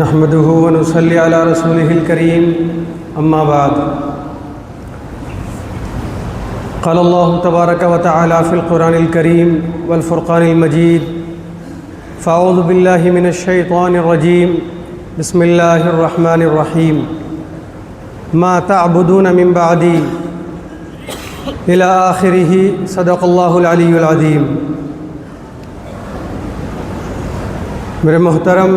نحمده ونصلي على رسوله الكريم اما بعد قال الله تبارك وتعالى في القرآن الكريم والفرقان المجيد فاعوذ بالله من الشيطان الرجيم بسم الله الرحمن الرحيم ما تعبدون من بعدي إلى آخره صدق الله العلی العظیم۔ میرے محترم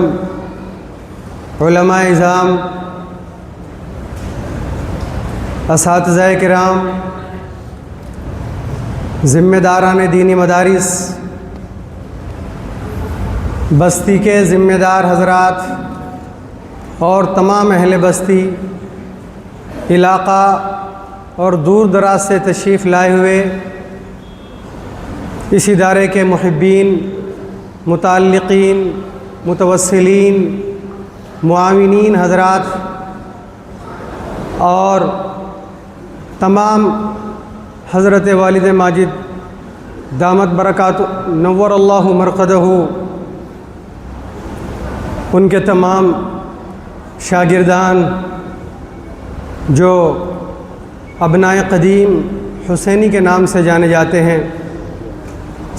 علماء اعظام، اساتذہ کرام، ذمہ داران دینی مدارس، بستی کے ذمہ دار حضرات اور تمام اہل بستی، علاقہ اور دور دراز سے تشریف لائے ہوئے اس ادارے کے محبین، متعلقین، متوسلین، معاونین حضرات اور تمام حضرت والد ماجد دامت برکات نور اللہ مرقدہ ان کے تمام شاگردان جو ابنائے قدیم حسینی کے نام سے جانے جاتے ہیں،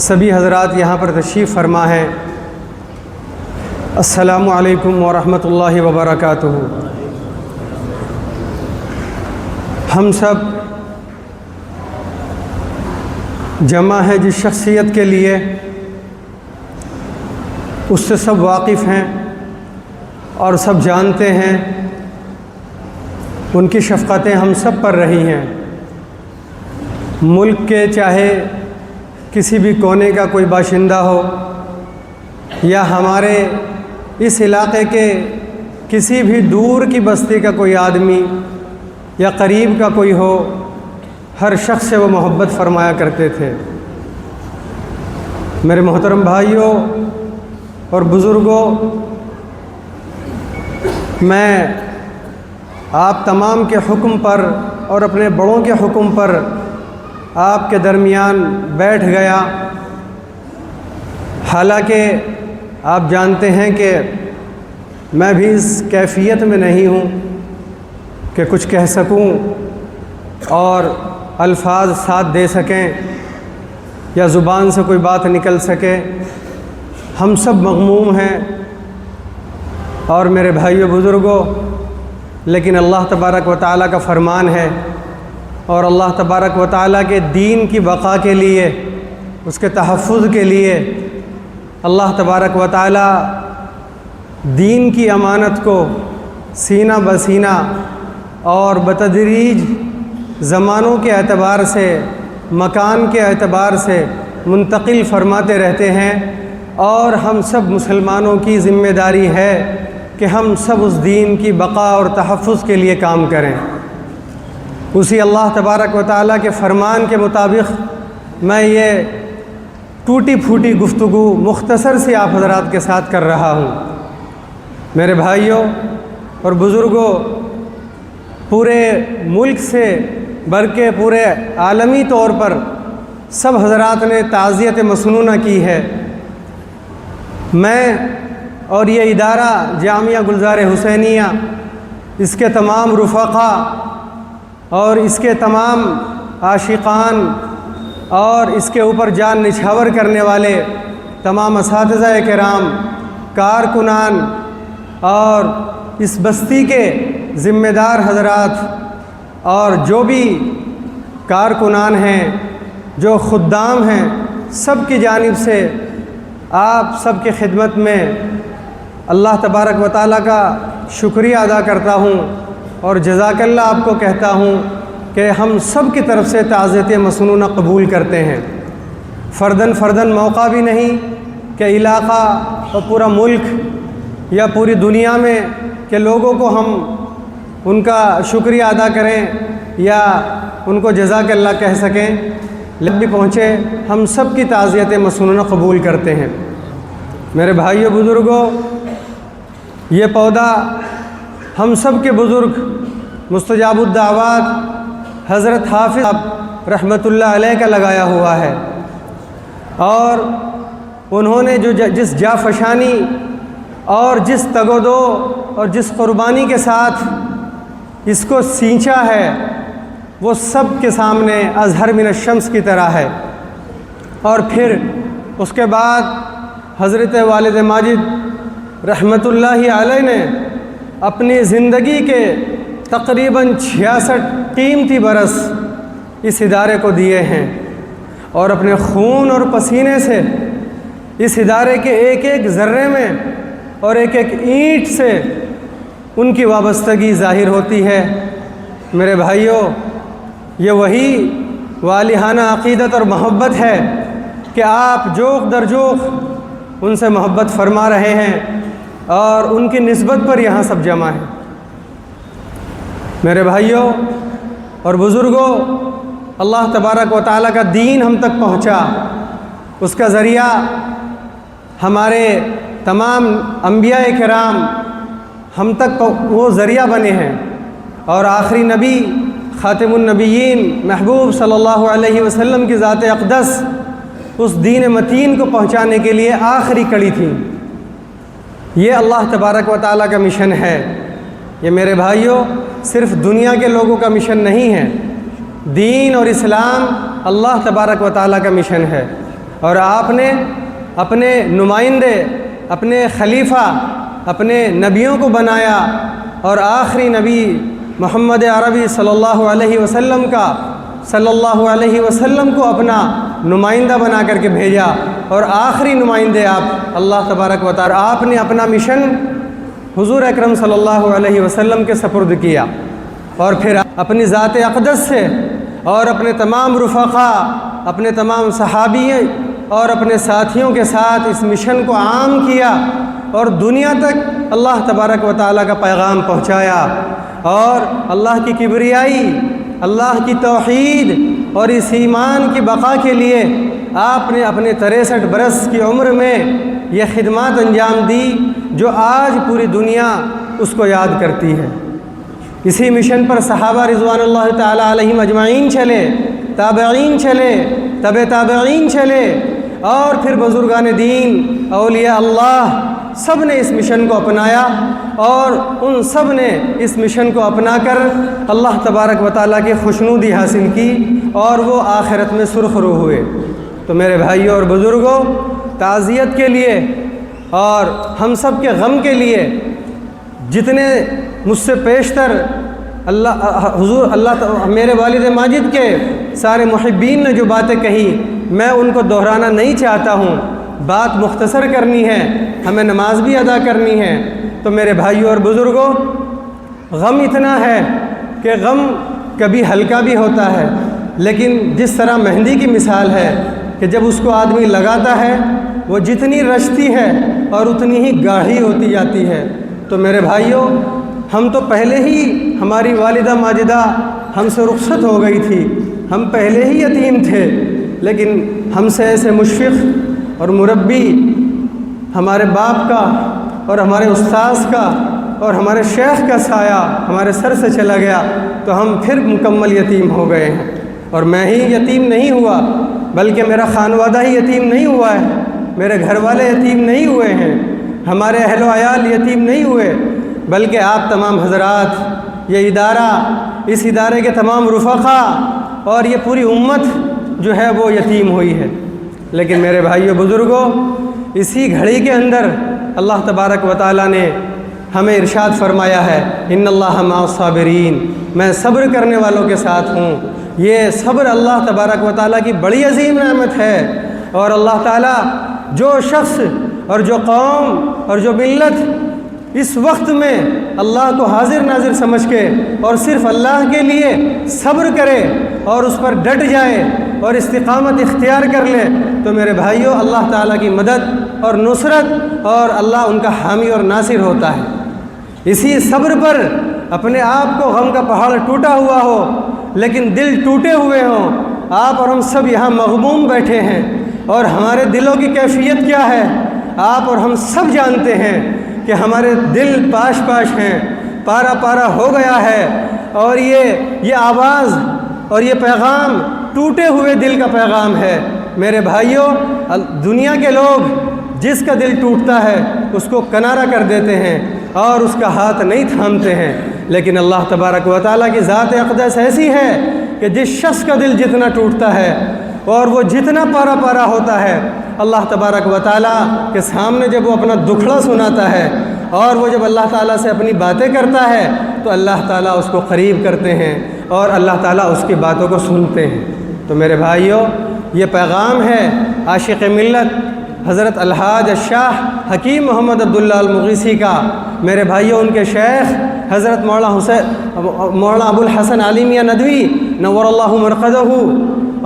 سبھی حضرات یہاں پر تشریف فرما ہے۔ السلام علیکم ورحمۃ اللہ وبرکاتہ۔ ہم سب جمع ہے جس شخصیت کے لیے اس سے سب واقف ہیں اور سب جانتے ہیں، ان کی شفقتیں ہم سب پر رہی ہیں۔ ملک کے چاہے کسی بھی کونے کا کوئی باشندہ ہو یا ہمارے اس علاقے کے کسی بھی دور کی بستی کا کوئی آدمی یا قریب کا کوئی ہو، ہر شخص سے وہ محبت فرمایا کرتے تھے۔ میرے محترم بھائیوں اور بزرگوں، میں آپ تمام کے حکم پر اور اپنے بڑوں کے حکم پر آپ کے درمیان بیٹھ گیا، حالانکہ آپ جانتے ہیں کہ میں بھی اس کیفیت میں نہیں ہوں کہ کچھ کہہ سکوں اور الفاظ ساتھ دے سکیں یا زبان سے کوئی بات نکل سکے۔ ہم سب مغموم ہیں اور میرے بھائیوں بزرگوں، لیکن اللہ تبارک و تعالیٰ کا فرمان ہے اور اللہ تبارک و تعالیٰ کے دین کی بقا کے لیے، اس کے تحفظ کے لیے اللہ تبارک و تعالیٰ دین کی امانت کو سینہ بسینہ اور بتدریج زمانوں کے اعتبار سے، مکان کے اعتبار سے منتقل فرماتے رہتے ہیں، اور ہم سب مسلمانوں کی ذمہ داری ہے کہ ہم سب اس دین کی بقا اور تحفظ کے لیے کام کریں۔ اسی اللہ تبارک و تعالیٰ کے فرمان کے مطابق میں یہ ٹوٹی پھوٹی گفتگو مختصر سی آپ حضرات کے ساتھ کر رہا ہوں۔ میرے بھائیوں اور بزرگوں، پورے ملک سے بلکہ پورے عالمی طور پر سب حضرات نے تعزیت مسنونہ کی ہے۔ میں اور یہ ادارہ جامعہ گلزار حسینیہ، اس کے تمام رفقا اور اس کے تمام عاشقان اور اس کے اوپر جان نچھاور کرنے والے تمام اساتذہ کرام، کارکنان اور اس بستی کے ذمہ دار حضرات اور جو بھی کارکنان ہیں، جو خدام ہیں، سب کی جانب سے آپ سب کی خدمت میں اللہ تبارک و تعالیٰ کا شکریہ ادا کرتا ہوں اور جزاک اللہ آپ کو کہتا ہوں کہ ہم سب کی طرف سے تعزیت مسنونہ قبول کرتے ہیں۔ فرداً فرداً موقع بھی نہیں کہ علاقہ اور پورا ملک یا پوری دنیا میں کہ لوگوں کو ہم ان کا شکریہ ادا کریں یا ان کو جزاک اللہ کہہ سکیں، لب بھی پہنچے، ہم سب کی تعزیت مسنونہ قبول کرتے ہیں۔ میرے بھائیوں بزرگوں، یہ پودا ہم سب کے بزرگ مستجاب الدعوات حضرت حافظ رحمۃ اللہ علیہ کا لگایا ہوا ہے، اور انہوں نے جو جس جافشانی اور جس تگ و دو اور جس قربانی کے ساتھ اس کو سینچا ہے وہ سب کے سامنے اظہر من الشمس کی طرح ہے۔ اور پھر اس کے بعد حضرت والد ماجد رحمۃ اللہ علیہ نے اپنی زندگی کے تقریباً 66 قیمتی برس اس ادارے کو دیے ہیں، اور اپنے خون اور پسینے سے اس ادارے کے ایک ایک ذرے میں اور ایک ایک اینٹ سے ان کی وابستگی ظاہر ہوتی ہے۔ میرے بھائیوں، یہ وہی والہانہ عقیدت اور محبت ہے کہ آپ جوق در جوق ان سے محبت فرما رہے ہیں اور ان کی نسبت پر یہاں سب جمع ہیں۔ میرے بھائیوں اور بزرگوں، اللہ تبارک و تعالیٰ کا دین ہم تک پہنچا، اس کا ذریعہ ہمارے تمام انبیاء کرام ہم تک وہ ذریعہ بنے ہیں، اور آخری نبی خاتم النبیین محبوب صلی اللہ علیہ وسلم کی ذات اقدس اس دین متین کو پہنچانے کے لیے آخری کڑی تھی۔ یہ اللہ تبارک و تعالیٰ کا مشن ہے۔ یہ میرے بھائیوں صرف دنیا کے لوگوں کا مشن نہیں ہے، دین اور اسلام اللہ تبارک و تعالیٰ کا مشن ہے، اور آپ نے اپنے نمائندے، اپنے خلیفہ، اپنے نبیوں کو بنایا، اور آخری نبی محمد عربی صلی اللہ علیہ وسلم کو اپنا نمائندہ بنا کر کے بھیجا، اور آخری نمائندے آپ اللہ تبارک و تعالیٰ، آپ نے اپنا مشن حضور اکرم صلی اللہ علیہ وسلم کے سپرد کیا، اور پھر اپنی ذات اقدس سے اور اپنے تمام رفقا، اپنے تمام صحابی اور اپنے ساتھیوں کے ساتھ اس مشن کو عام کیا، اور دنیا تک اللہ تبارک و تعالیٰ کا پیغام پہنچایا، اور اللہ کی کبریائی، اللہ کی توحید اور اس ایمان کی بقا کے لیے آپ نے اپنے 63 برس کی عمر میں یہ خدمات انجام دی جو آج پوری دنیا اس کو یاد کرتی ہے۔ اسی مشن پر صحابہ رضوان اللہ تعالی علیہم اجمعین چلے، تابعین چلے، تبع تابعین چلے، اور پھر بزرگان دین، اولیاء اللہ، سب نے اس مشن کو اپنایا، اور ان سب نے اس مشن کو اپنا کر اللہ تبارک و تعالیٰ کی خوشنودی حاصل کی، اور وہ آخرت میں سرخ رو ہوئے۔ تو میرے بھائیوں اور بزرگوں، تعزیت کے لیے اور ہم سب کے غم کے لیے جتنے مجھ سے پیشتر میرے والد ماجد کے سارے محبین نے جو باتیں کہی، میں ان کو دہرانا نہیں چاہتا ہوں، بات مختصر کرنی ہے، ہمیں نماز بھی ادا کرنی ہے۔ تو میرے بھائیوں اور بزرگوں، غم اتنا ہے کہ غم کبھی ہلکا بھی ہوتا ہے، لیکن جس طرح مہندی کی مثال ہے کہ جب اس کو آدمی لگاتا ہے وہ جتنی رچتی ہے اور اتنی ہی گاڑھی ہوتی جاتی ہے۔ تو میرے بھائیوں، ہم تو پہلے ہی، ہماری والدہ ماجدہ ہم سے رخصت ہو گئی تھی، ہم پہلے ہی یتیم تھے، لیکن ہم سے ایسے مشفق اور مربی ہمارے باپ کا اور ہمارے استاذ کا اور ہمارے شیخ کا سایہ ہمارے سر سے چلا گیا، تو ہم پھر مکمل یتیم ہو گئے ہیں۔ اور میں ہی یتیم نہیں ہوا، بلکہ میرا خانوادہ ہی یتیم نہیں ہوا ہے، میرے گھر والے یتیم نہیں ہوئے ہیں، ہمارے اہل و عیال یتیم نہیں ہوئے، بلکہ آپ تمام حضرات، یہ ادارہ، اس ادارے کے تمام رفقا اور یہ پوری امت جو ہے وہ یتیم ہوئی ہے۔ لیکن میرے بھائیو بزرگوں، اسی گھڑی کے اندر اللہ تبارک و تعالیٰ نے ہمیں ارشاد فرمایا ہے، ان اللہ مع الصابرین، میں صبر کرنے والوں کے ساتھ ہوں۔ یہ صبر اللہ تبارک و تعالیٰ کی بڑی عظیم نعمت ہے، اور اللہ تعالیٰ جو شخص اور جو قوم اور جو ملت اس وقت میں اللہ کو حاضر ناظر سمجھ کے اور صرف اللہ کے لیے صبر کرے اور اس پر ڈٹ جائے اور استقامت اختیار کر لے، تو میرے بھائیوں، اللہ تعالیٰ کی مدد اور نصرت اور اللہ ان کا حامی اور ناصر ہوتا ہے۔ اسی صبر پر اپنے آپ کو غم کا پہاڑ ٹوٹا ہوا ہو لیکن دل ٹوٹے ہوئے ہوں، آپ اور ہم سب یہاں مغموم بیٹھے ہیں، اور ہمارے دلوں کی کیفیت کیا ہے آپ اور ہم سب جانتے ہیں کہ ہمارے دل پاش پاش ہیں، پارا پارا ہو گیا ہے، اور یہ آواز اور یہ پیغام ٹوٹے ہوئے دل کا پیغام ہے۔ میرے بھائیوں، دنیا کے لوگ جس کا دل ٹوٹتا ہے اس کو کنارہ کر دیتے ہیں اور اس کا ہاتھ نہیں تھامتے ہیں، لیکن اللہ تبارک و تعالیٰ کی ذات اقدس ایسی ہے کہ جس شخص کا دل جتنا ٹوٹتا ہے اور وہ جتنا پارا پارا ہوتا ہے، اللہ تبارک و تعالیٰ کے سامنے جب وہ اپنا دکھڑا سناتا ہے اور وہ جب اللہ تعالیٰ سے اپنی باتیں کرتا ہے تو اللہ تعالیٰ اس کو قریب کرتے ہیں اور اللہ تعالیٰ اس کی باتوں کو سنتے ہیں۔ تو میرے بھائیوں، یہ پیغام ہے عاشق ملت حضرت الحاج الشاہ حکیم محمد عبداللہ المغیثی کا۔ میرے بھائیوں، ان کے شیخ حضرت مولانا ابو الحسن علی میاں ندوی نور اللہ مرقدہ،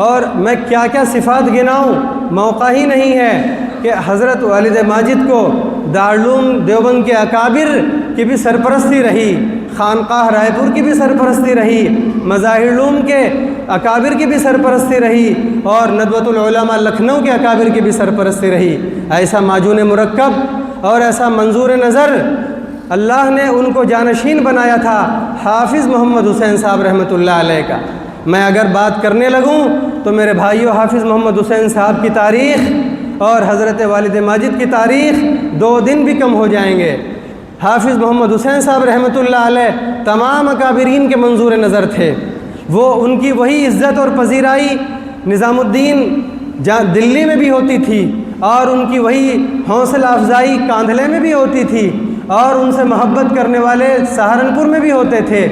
اور میں کیا کیا صفات گناؤں، موقع ہی نہیں ہے کہ حضرت والد ماجد کو دارالعلوم دیوبند کے اکابر کی بھی سرپرستی رہی، خانقاہ رائے پور کی بھی سرپرستی رہی، مظاہر علوم کے اکابر کی بھی سرپرستی رہی، اور ندوۃ العلماء لکھنؤ کے اکابر کی بھی سرپرستی رہی۔ ایسا معجون مرکب اور ایسا منظور نظر اللہ نے ان کو جانشین بنایا تھا حافظ محمد حسین صاحب رحمۃ اللہ علیہ کا۔ میں اگر بات کرنے لگوں تو میرے بھائیوں، حافظ محمد حسین صاحب کی تاریخ اور حضرت والد ماجد کی تاریخ 2 دن بھی کم ہو جائیں گے۔ حافظ محمد حسین صاحب رحمۃ اللہ علیہ تمام اکابرین کے منظور نظر تھے۔ وہ ان کی وہی عزت اور پذیرائی نظام الدین دلی میں بھی ہوتی تھی، اور ان کی وہی حوصلہ افزائی کاندھلے میں بھی ہوتی تھی، اور ان سے محبت کرنے والے سہارنپور میں بھی ہوتے تھے،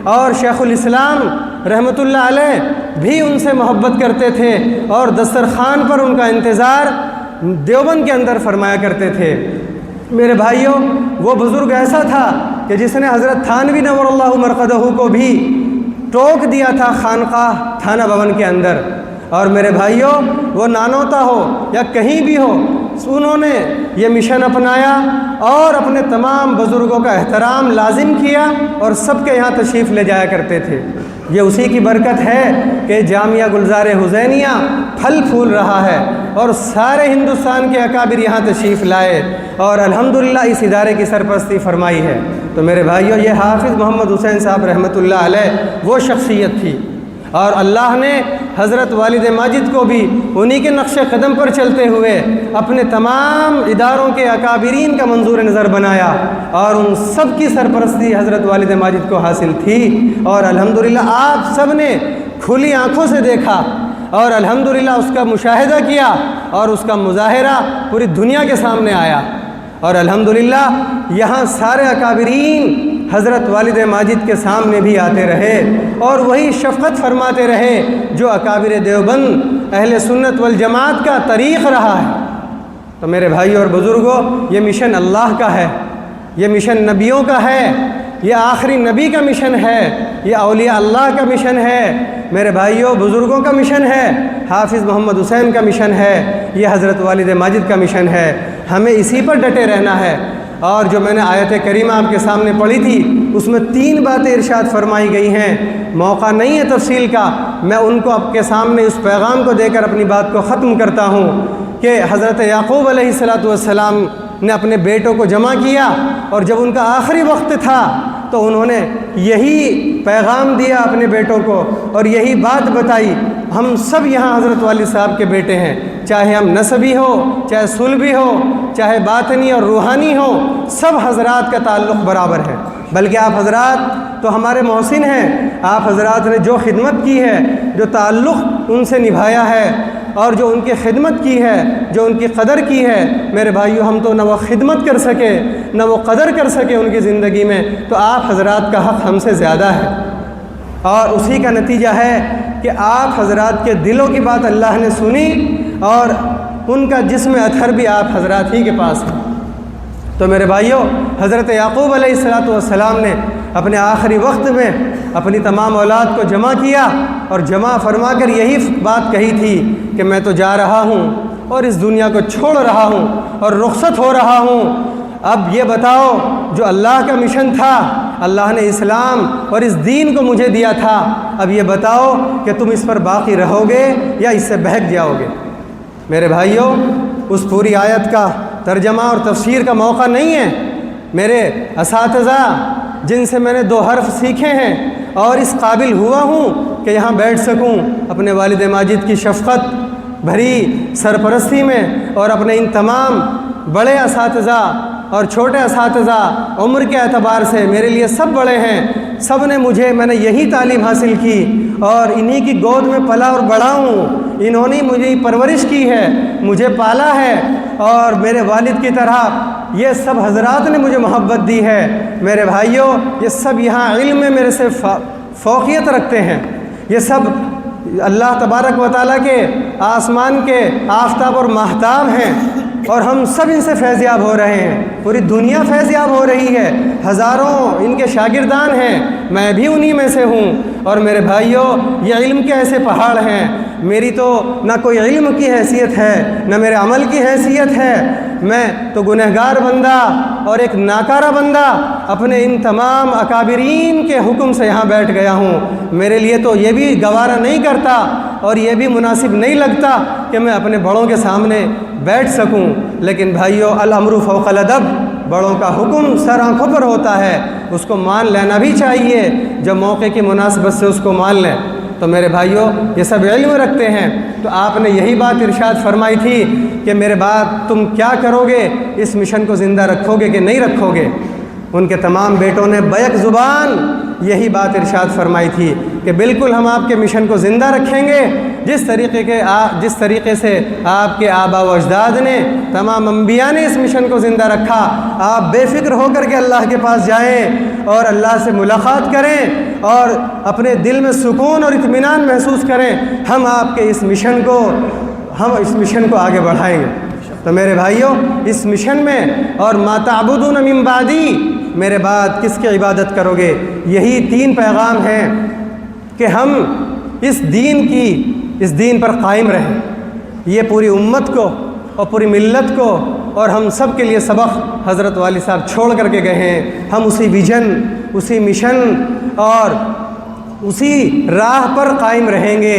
اور شیخ الاسلام رحمۃ اللہ علیہ بھی ان سے محبت کرتے تھے، اور دسترخوان پر ان کا انتظار دیوبند کے اندر فرمایا کرتے تھے۔ میرے بھائیوں، وہ بزرگ ایسا تھا کہ جس نے حضرت تھانوی نور اللہ مرقدہ کو بھی ٹوک دیا تھا خانقاہ تھانہ بھون کے اندر۔ اور میرے بھائیوں، وہ نانوتا ہو یا کہیں بھی ہو، انہوں نے یہ مشن اپنایا اور اپنے تمام بزرگوں کا احترام لازم کیا، اور سب کے یہاں تشریف لے جایا کرتے تھے۔ یہ اسی کی برکت ہے کہ جامعہ گلزار حسینیہ پھل پھول رہا ہے، اور سارے ہندوستان کے اکابر یہاں تشریف لائے، اور الحمدللہ اس ادارے کی سرپرستی فرمائی ہے۔ تو میرے بھائیوں، یہ حافظ محمد حسین صاحب رحمۃ اللہ علیہ وہ شخصیت تھی، اور اللہ نے حضرت والد ماجد کو بھی انہی کے نقش قدم پر چلتے ہوئے اپنے تمام اداروں کے اکابرین کا منظور نظر بنایا، اور ان سب کی سرپرستی حضرت والد ماجد کو حاصل تھی۔ اور الحمدللہ آپ سب نے کھلی آنکھوں سے دیکھا، اور الحمدللہ اس کا مشاہدہ کیا، اور اس کا مظاہرہ پوری دنیا کے سامنے آیا۔ اور الحمدللہ یہاں سارے اکابرین حضرت والد ماجد کے سامنے بھی آتے رہے، اور وہی شفقت فرماتے رہے جو اکابر دیوبند اہل سنت والجماعت کا طریق رہا ہے۔ تو میرے بھائی اور بزرگوں، یہ مشن اللہ کا ہے، یہ مشن نبیوں کا ہے، یہ آخری نبی کا مشن ہے، یہ اولیاء اللہ کا مشن ہے، میرے بھائیوں بزرگوں کا مشن ہے، حافظ محمد حسین کا مشن ہے، یہ حضرت والد ماجد کا مشن ہے۔ ہمیں اسی پر ڈٹے رہنا ہے۔ اور جو میں نے آیت کریمہ آپ کے سامنے پڑھی تھی، اس میں 3 باتیں ارشاد فرمائی گئی ہیں، موقع نہیں ہے تفصیل کا، میں ان کو آپ کے سامنے اس پیغام کو دے کر اپنی بات کو ختم کرتا ہوں کہ حضرت یعقوب علیہ السلام نے اپنے بیٹوں کو جمع کیا، اور جب ان کا آخری وقت تھا تو انہوں نے یہی پیغام دیا اپنے بیٹوں کو، اور یہی بات بتائی۔ ہم سب یہاں حضرت والد صاحب کے بیٹے ہیں، چاہے ہم نسبی ہو، چاہے صلبی ہو، چاہے باطنی اور روحانی ہو، سب حضرات کا تعلق برابر ہے۔ بلکہ آپ حضرات تو ہمارے محسن ہیں، آپ حضرات نے جو خدمت کی ہے، جو تعلق ان سے نبھایا ہے، اور جو ان کی خدمت کی ہے، جو ان کی قدر کی ہے، میرے بھائیوں ہم تو نہ وہ خدمت کر سکے نہ وہ قدر کر سکے ان کی زندگی میں، تو آپ حضرات کا حق ہم سے زیادہ ہے، اور اسی کا نتیجہ ہے کہ آپ حضرات کے دلوں کی بات اللہ نے سنی، اور ان کا جسم اطہر بھی آپ حضرات ہی کے پاس ہے۔ تو میرے بھائیوں، حضرت یعقوب علیہ السلام نے اپنے آخری وقت میں اپنی تمام اولاد کو جمع کیا، اور جمع فرما کر یہی بات کہی تھی کہ میں تو جا رہا ہوں اور اس دنیا کو چھوڑ رہا ہوں اور رخصت ہو رہا ہوں۔ اب یہ بتاؤ، جو اللہ کا مشن تھا، اللہ نے اسلام اور اس دین کو مجھے دیا تھا، اب یہ بتاؤ کہ تم اس پر باقی رہو گے یا اس سے بہک جاؤ گے؟ میرے بھائیوں، اس پوری آیت کا ترجمہ اور تفسیر کا موقع نہیں ہے۔ میرے اساتذہ جن سے میں نے 2 حرف سیکھے ہیں، اور اس قابل ہوا ہوں کہ یہاں بیٹھ سکوں اپنے والد ماجد کی شفقت بھری سرپرستی میں، اور اپنے ان تمام بڑے اساتذہ اور چھوٹے اساتذہ عمر کے اعتبار سے میرے لیے سب بڑے ہیں، سب نے میں نے یہی تعلیم حاصل کی اور انہی کی گود میں پلا اور بڑا ہوں، انہوں نے مجھے پرورش کی ہے، مجھے پالا ہے، اور میرے والد کی طرح یہ سب حضرات نے مجھے محبت دی ہے۔ میرے بھائیوں، یہ سب یہاں علم میں میرے سے فوقیت رکھتے ہیں، یہ سب اللہ تبارک و تعالیٰ کے آسمان کے آفتاب اور ماہتاب ہیں، اور ہم سب ان سے فیض یاب ہو رہے ہیں، پوری دنیا فیض یاب ہو رہی ہے، ہزاروں ان کے شاگردان ہیں، میں بھی انہی میں سے ہوں۔ اور میرے بھائیوں، یہ علم کے ایسے پہاڑ ہیں، میری تو نہ کوئی علم کی حیثیت ہے نہ میرے عمل کی حیثیت ہے، میں تو گنہگار بندہ اور ایک ناکارہ بندہ اپنے ان تمام اکابرین کے حکم سے یہاں بیٹھ گیا ہوں۔ میرے لیے تو یہ بھی گوارا نہیں کرتا اور یہ بھی مناسب نہیں لگتا کہ میں اپنے بڑوں کے سامنے بیٹھ سکوں، لیکن بھائیوں، الامر فوق الادب، بڑوں کا حکم سر آنکھوں پر ہوتا ہے، اس کو مان لینا بھی چاہیے، جب موقع کی مناسبت سے اس کو مان لیں۔ تو میرے بھائیوں، یہ سب علم رکھتے ہیں، تو آپ نے یہی بات ارشاد فرمائی تھی کہ میرے بعد تم کیا کرو گے، اس مشن کو زندہ رکھو گے کہ نہیں رکھو گے؟ ان کے تمام بیٹوں نے بیک زبان یہی بات ارشاد فرمائی تھی کہ بالکل ہم آپ کے مشن کو زندہ رکھیں گے، جس طریقے سے آپ کے آبا و اجداد نے، تمام انبیاء نے اس مشن کو زندہ رکھا۔ آپ بے فکر ہو کر کے اللہ کے پاس جائیں اور اللہ سے ملاقات کریں اور اپنے دل میں سکون اور اطمینان محسوس کریں، ہم آپ کے اس مشن کو آگے بڑھائیں گے۔ تو میرے بھائیوں، اس مشن میں اور ما تعبدون من بعدی، میرے بعد کس کی عبادت کرو گے، یہی 3 پیغام ہیں کہ ہم اس دین پر قائم رہیں۔ یہ پوری امت کو اور پوری ملت کو اور ہم سب کے لیے سبق حضرت والی صاحب چھوڑ کر کے گئے ہیں۔ ہم اسی ویژن، اسی مشن اور اسی راہ پر قائم رہیں گے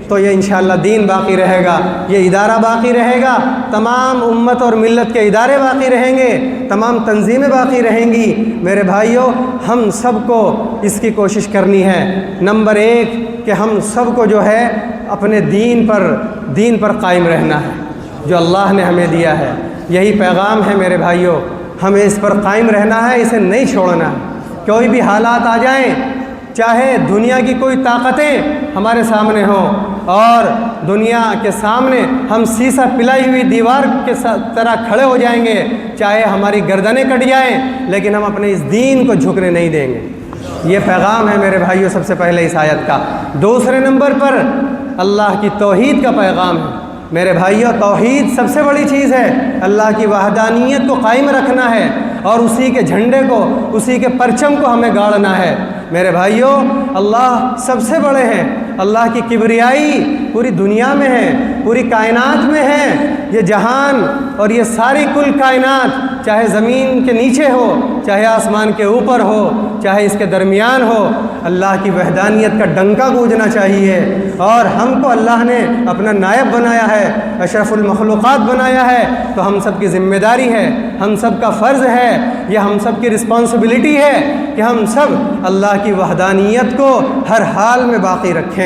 تو یہ انشاءاللہ دین باقی رہے گا، یہ ادارہ باقی رہے گا، تمام امت اور ملت کے ادارے باقی رہیں گے، تمام تنظیمیں باقی رہیں گی۔ میرے بھائیوں، ہم سب کو اس کی کوشش کرنی ہے۔ نمبر 1 کہ ہم سب کو جو ہے اپنے دین پر قائم رہنا ہے، جو اللہ نے ہمیں دیا ہے، یہی پیغام ہے میرے بھائیوں، ہمیں اس پر قائم رہنا ہے، اسے نہیں چھوڑنا ہے۔ کوئی بھی حالات آ جائیں، چاہے دنیا کی کوئی طاقتیں ہمارے سامنے ہوں اور دنیا کے سامنے ہم سیسا پلائی ہوئی دیوار کے طرح کھڑے ہو جائیں گے، چاہے ہماری گردنیں کٹ جائیں، لیکن ہم اپنے اس دین کو جھکنے نہیں دیں گے۔ یہ پیغام ہے میرے بھائیوں سب سے پہلے اس آیت کا۔ دوسرے نمبر پر اللہ کی توحید کا پیغام ہے۔ میرے بھائیوں، توحید سب سے بڑی چیز ہے، اللہ کی وحدانیت کو قائم رکھنا ہے اور اسی کے جھنڈے کو، اسی کے پرچم کو ہمیں گاڑنا ہے۔ میرے بھائیوں، اللہ سب سے بڑے ہیں، اللہ کی کبریائی پوری دنیا میں ہے، پوری کائنات میں ہے۔ یہ جہان اور یہ ساری کل کائنات، چاہے زمین کے نیچے ہو، چاہے آسمان کے اوپر ہو، چاہے اس کے درمیان ہو، اللہ کی وحدانیت کا ڈنکا گونجنا چاہیے۔ اور ہم کو اللہ نے اپنا نائب بنایا ہے، اشرف المخلوقات بنایا ہے، تو ہم سب کی ذمہ داری ہے، ہم سب کا فرض ہے، یہ ہم سب کی رسپانسبلٹی ہے کہ ہم سب اللہ کی وحدانیت کو ہر حال میں باقی رکھیں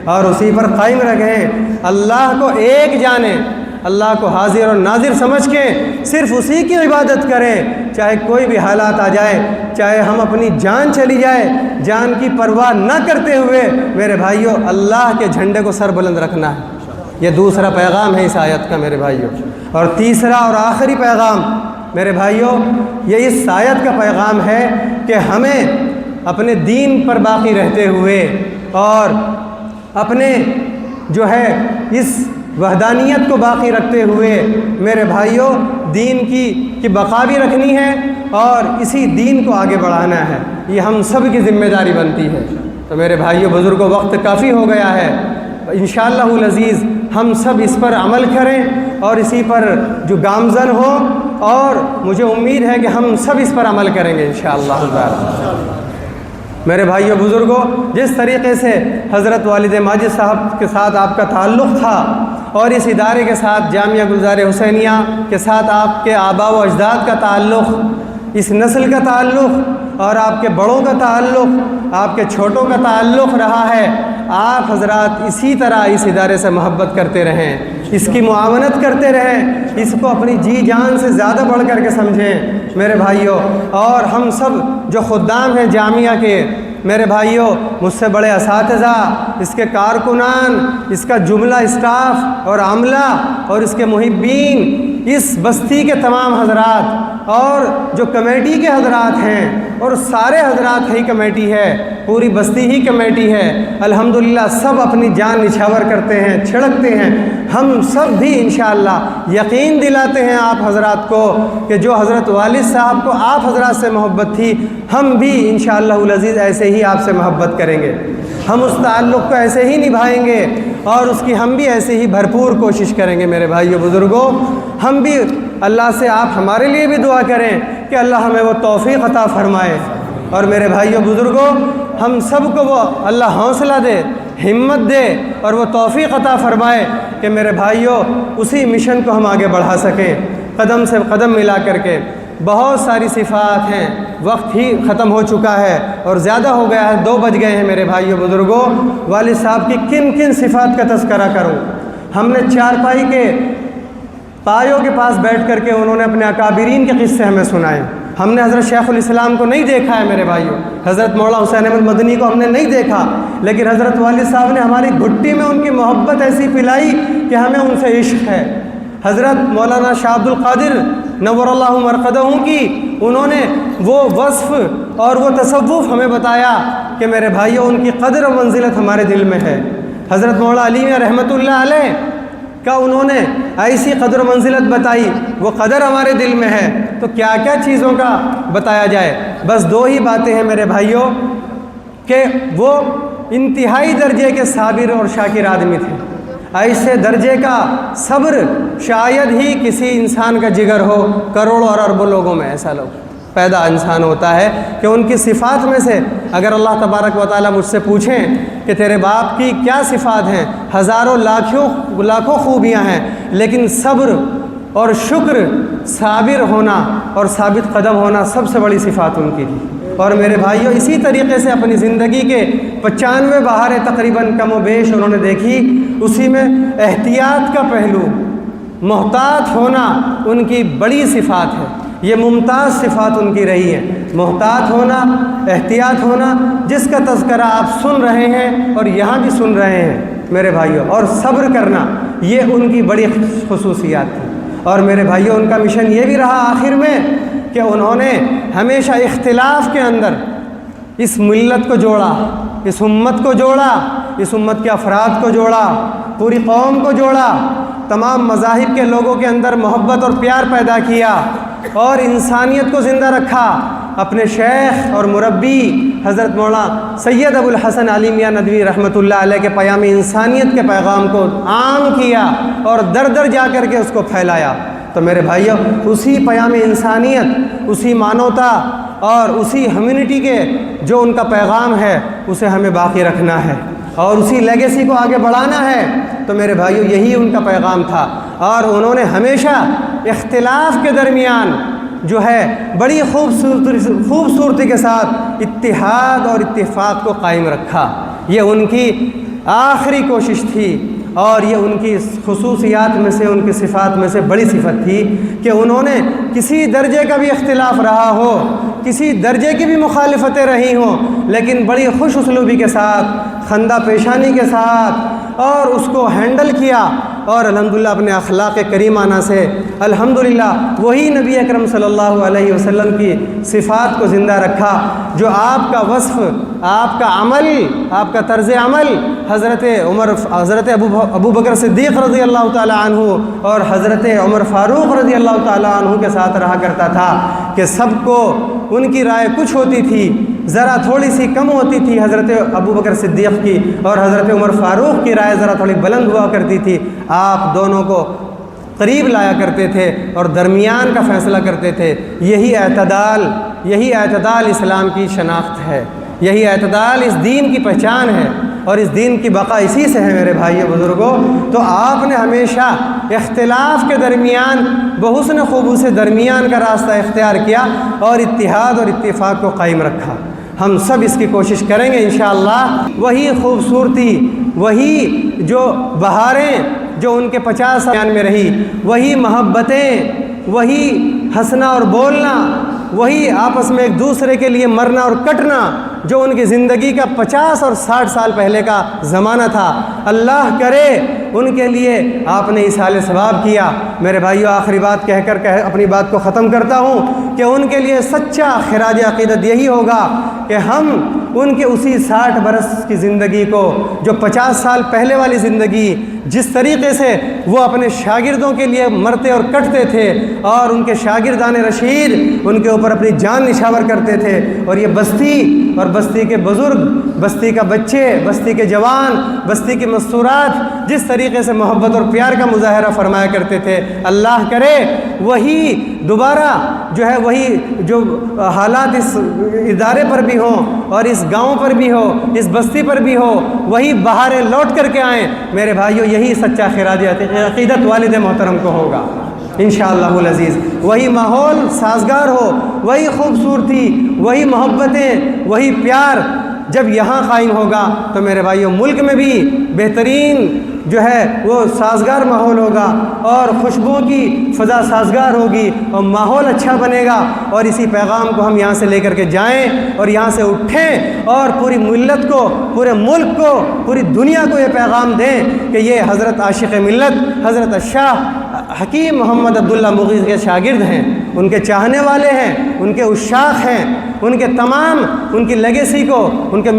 اور اسی پر قائم رکھیں، اللہ کو ایک جانیں، اللہ کو حاضر اور ناظر سمجھ کے صرف اسی کی عبادت کریں، چاہے کوئی بھی حالات آ جائے، چاہے ہم اپنی جان چلی جائے، جان کی پرواہ نہ کرتے ہوئے میرے بھائیوں اللہ کے جھنڈے کو سر بلند رکھنا ہے۔ یہ دوسرا پیغام ہے اس آیت کا میرے بھائیوں۔ اور تیسرا اور آخری پیغام میرے بھائیوں، یہ اس آیت کا پیغام ہے کہ ہمیں اپنے دین پر باقی رہتے ہوئے اور اپنے جو ہے اس وحدانیت کو باقی رکھتے ہوئے میرے بھائیوں دین کی بقا بھی رکھنی ہے اور اسی دین کو آگے بڑھانا ہے، یہ ہم سب کی ذمہ داری بنتی ہے۔ تو میرے بھائیوں بزرگوں، وقت کافی ہو گیا ہے، انشاءاللہ العزیز ہم سب اس پر عمل کریں اور اسی پر جو گامزن ہو، اور مجھے امید ہے کہ ہم سب اس پر عمل کریں گے انشاءاللہ۔ میرے بھائیوں بزرگوں، جس طریقے سے حضرت والد ماجد صاحب کے ساتھ آپ کا تعلق تھا اور اس ادارے کے ساتھ جامعہ گلزار حسینیہ کے ساتھ آپ کے آباء و اجداد کا تعلق، اس نسل کا تعلق اور آپ کے بڑوں کا تعلق، آپ کے چھوٹوں کا تعلق رہا ہے، آپ حضرات اسی طرح اس ادارے سے محبت کرتے رہیں، اس کی معاونت کرتے رہیں، اس کو اپنی جی جان سے زیادہ بڑھ کر کے سمجھیں میرے بھائیوں۔ اور ہم سب جو خدام ہیں جامعہ کے، میرے بھائیوں، مجھ سے بڑے اساتذہ، اس کے کارکنان، اس کا جملہ اسٹاف اور عملہ اور اس کے محبین، اس بستی کے تمام حضرات اور جو کمیٹی کے حضرات ہیں، اور سارے حضرات ہی کمیٹی ہے، پوری بستی ہی کمیٹی ہے، الحمدللہ سب اپنی جان نچھاور کرتے ہیں، چھڑکتے ہیں۔ ہم سب بھی انشاءاللہ یقین دلاتے ہیں آپ حضرات کو کہ جو حضرت والد صاحب کو آپ حضرات سے محبت تھی، ہم بھی انشاءاللہ العزیز ایسے ہی آپ سے محبت کریں گے، ہم اس تعلق کو ایسے ہی نبھائیں گے اور اس کی ہم بھی ایسے ہی بھرپور کوشش کریں گے میرے بھائیو بزرگوں۔ ہم بھی اللہ سے آپ ہمارے لیے بھی دعا کریں کہ اللہ ہمیں وہ توفیق عطا فرمائے، اور میرے بھائیو بزرگوں ہم سب کو وہ اللہ حوصلہ دے، ہمت دے اور وہ توفیق عطا فرمائے کہ میرے بھائیو اسی مشن کو ہم آگے بڑھا سکیں، قدم سے قدم ملا کر کے۔ بہت ساری صفات ہیں، وقت ہی ختم ہو چکا ہے اور زیادہ ہو گیا ہے، 2 بج گئے ہیں میرے بھائیو بزرگوں۔ والد صاحب کی کن کن صفات کا تذکرہ کروں؟ ہم نے چارپائی کے پایوں کے پاس بیٹھ کر کے انہوں نے اپنے اکابرین کے قصے ہمیں سنائے۔ ہم نے حضرت شیخ الاسلام کو نہیں دیکھا ہے میرے بھائیوں، حضرت مولانا حسین احمد مدنی کو ہم نے نہیں دیکھا، لیکن حضرت والد صاحب نے ہماری گھٹی میں ان کی محبت ایسی پلائی کہ ہمیں ان سے عشق ہے۔ حضرت مولانا شاہ عبد القادر نور اللہ مرقدہ کی انہوں نے وہ وصف اور وہ تصوف ہمیں بتایا کہ میرے بھائیوں ان کی قدر و منزلت ہمارے دل میں ہے۔ حضرت مولانا علی میاں رحمۃ اللہ علیہ کا انہوں نے ایسی قدر و منزلت بتائی، وہ قدر ہمارے دل میں ہے، تو کیا کیا چیزوں کا بتایا جائے؟ بس 2 ہی باتیں ہیں میرے بھائیوں کہ وہ انتہائی درجے کے صابر اور شاکر آدمی تھے۔ ایسے درجے کا صبر شاید ہی کسی انسان کا جگر ہو، کروڑوں اور اربوں لوگوں میں ایسا لوگ پیدا انسان ہوتا ہے کہ ان کی صفات میں سے اگر اللہ تبارک و تعالیٰ مجھ سے پوچھیں کہ تیرے باپ کی کیا صفات ہیں، ہزاروں لاکھوں خوبیاں ہیں، لیکن صبر اور شکر، صابر ہونا اور ثابت قدم ہونا سب سے بڑی صفات ان کی تھی۔ اور میرے بھائیوں اسی طریقے سے اپنی زندگی کے 95 بہاریں تقریباً کم و بیش انہوں نے دیکھی، اسی میں احتیاط کا پہلو، محتاط ہونا ان کی بڑی صفات ہے، یہ ممتاز صفات ان کی رہی ہے، محتاط ہونا، احتیاط ہونا، جس کا تذکرہ آپ سن رہے ہیں اور یہاں بھی سن رہے ہیں میرے بھائیوں، اور صبر کرنا، یہ ان کی بڑی خصوصیات تھی۔ اور میرے بھائیوں ان کا مشن یہ بھی رہا آخر میں کہ انہوں نے ہمیشہ اختلاف کے اندر اس ملت کو جوڑا، اس امت کو جوڑا، اس امت کے افراد کو جوڑا، پوری قوم کو جوڑا، تمام مذاہب کے لوگوں کے اندر محبت اور پیار پیدا کیا اور انسانیت کو زندہ رکھا۔ اپنے شیخ اور مربی حضرت مولانا سید ابو الحسن علی میاں ندوی رحمۃ اللہ علیہ کے پیام انسانیت کے پیغام کو عام کیا اور در در جا کر کے اس کو پھیلایا۔ تو میرے بھائیوں اسی پیام انسانیت، اسی مانوتا اور اسی ہیومنٹی کے جو ان کا پیغام ہے اسے ہمیں باقی رکھنا ہے اور اسی لیگیسی کو آگے بڑھانا ہے۔ تو میرے بھائیوں یہی ان کا پیغام تھا، اور انہوں نے ہمیشہ اختلاف کے درمیان جو ہے بڑی خوبصورتی کے ساتھ اتحاد اور اتفاق کو قائم رکھا۔ یہ ان کی آخری کوشش تھی اور یہ ان کی خصوصیات میں سے، ان کی صفات میں سے بڑی صفت تھی کہ انہوں نے کسی درجے کا بھی اختلاف رہا ہو، کسی درجے کی بھی مخالفتیں رہی ہوں، لیکن بڑی خوش اسلوبی کے ساتھ، خندہ پیشانی کے ساتھ اور اس کو ہینڈل کیا، اور الحمدللہ اپنے اخلاق کریمانہ سے الحمدللہ وہی نبی اکرم صلی اللہ علیہ وسلم کی صفات کو زندہ رکھا جو آپ کا وصف، آپ کا عمل، آپ کا طرز عمل حضرت ابو بکر صدیق رضی اللہ تعالی عنہ اور حضرت عمر فاروق رضی اللہ تعالی عنہ کے ساتھ رہا کرتا تھا کہ سب کو ان کی رائے کچھ ہوتی تھی، ذرا تھوڑی سی کم ہوتی تھی حضرت ابو بکر صدیق کی، اور حضرت عمر فاروق کی رائے ذرا تھوڑی بلند ہوا کرتی تھی۔ آپ دونوں کو قریب لایا کرتے تھے اور درمیان کا فیصلہ کرتے تھے۔ یہی اعتدال اسلام کی شناخت ہے، یہی اعتدال اس دین کی پہچان ہے، اور اس دین کی بقا اسی سے ہے میرے بھائیو بزرگوں۔ تو آپ نے ہمیشہ اختلاف کے درمیان بحسن خوبو سے درمیان کا راستہ اختیار کیا اور اتحاد اور اتفاق کو قائم رکھا۔ ہم سب اس کی کوشش کریں گے انشاءاللہ۔ وہی خوبصورتی، وہی جو بہاریں جو ان کے 50 سال میں رہی، وہی محبتیں، وہی ہنسنا اور بولنا، وہی آپس میں ایک دوسرے کے لیے مرنا اور کٹنا جو ان کی زندگی کا 50 اور 60 سال پہلے کا زمانہ تھا، اللہ کرے ان کے لیے آپ نے اصحال ثواب کیا۔ میرے بھائیو، آخری بات کہہ کر اپنی بات کو ختم کرتا ہوں کہ ان کے لیے سچا خراج عقیدت یہی ہوگا کہ ہم ان کے اسی 60 برس کی زندگی کو، جو 50 سال پہلے والی زندگی، جس طریقے سے وہ اپنے شاگردوں کے لیے مرتے اور کٹتے تھے اور ان کے شاگردان رشید ان کے اوپر اپنی جان نشاور کرتے تھے، اور یہ بستی اور بستی کے بزرگ، بستی کا بچے، بستی کے جوان، بستی کے مستورات جس طریقے سے محبت اور پیار کا مظاہرہ فرمایا کرتے تھے، اللہ کرے وہی دوبارہ جو ہے، وہی جو حالات اس ادارے پر بھی ہوں اور اس گاؤں پر بھی ہو، اس بستی پر بھی ہو، وہی بہاریں لوٹ کر کے آئیں۔ میرے بھائیو، یہی سچا خراج عقیدت والد محترم کو ہوگا انشاءاللہ العزیز۔ وہی ماحول سازگار ہو، وہی خوبصورتی، وہی محبتیں، وہی پیار جب یہاں قائم ہوگا تو میرے بھائیو ملک میں بھی بہترین جو ہے وہ سازگار ماحول ہوگا اور خوشبوؤں کی فضا سازگار ہوگی اور ماحول اچھا بنے گا۔ اور اسی پیغام کو ہم یہاں سے لے کر کے جائیں اور یہاں سے اٹھیں اور پوری ملت کو، پورے ملک کو، پوری دنیا کو یہ پیغام دیں کہ یہ حضرت عاشق ملت حضرت شاہ حکیم محمد عبداللہ مغیث کے شاگرد ہیں، ان کے چاہنے والے ہیں، ان کے عشاق ہیں، ان کے تمام ان کی لیگیسی کو، ان کے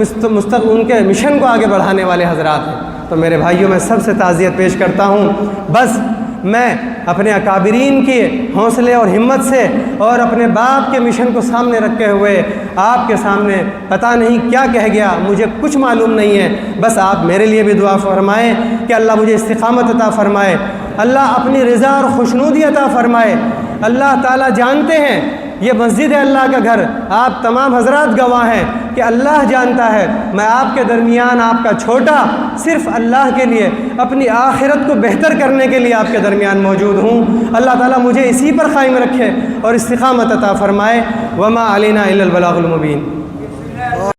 مشن کو آگے بڑھانے والے حضرات ہیں۔ تو میرے بھائیوں، میں سب سے تعزیت پیش کرتا ہوں۔ بس میں اپنے اکابرین کے حوصلے اور ہمت سے اور اپنے باپ کے مشن کو سامنے رکھے ہوئے آپ کے سامنے پتہ نہیں کیا کہہ گیا، مجھے کچھ معلوم نہیں ہے، بس آپ میرے لیے بھی دعا فرمائیں کہ اللہ مجھے استقامت عطا فرمائے، اللہ اپنی رضا اور خوشنودی عطا فرمائے۔ اللہ تعالیٰ جانتے ہیں، یہ مسجد ہے اللہ کا گھر، آپ تمام حضرات گواہ ہیں کہ اللہ جانتا ہے میں آپ کے درمیان، آپ کا چھوٹا، صرف اللہ کے لیے، اپنی آخرت کو بہتر کرنے کے لیے آپ کے درمیان موجود ہوں۔ اللہ تعالیٰ مجھے اسی پر قائم رکھے اور استقامت عطا فرمائے۔ وما علینا الا البلاغ المبین۔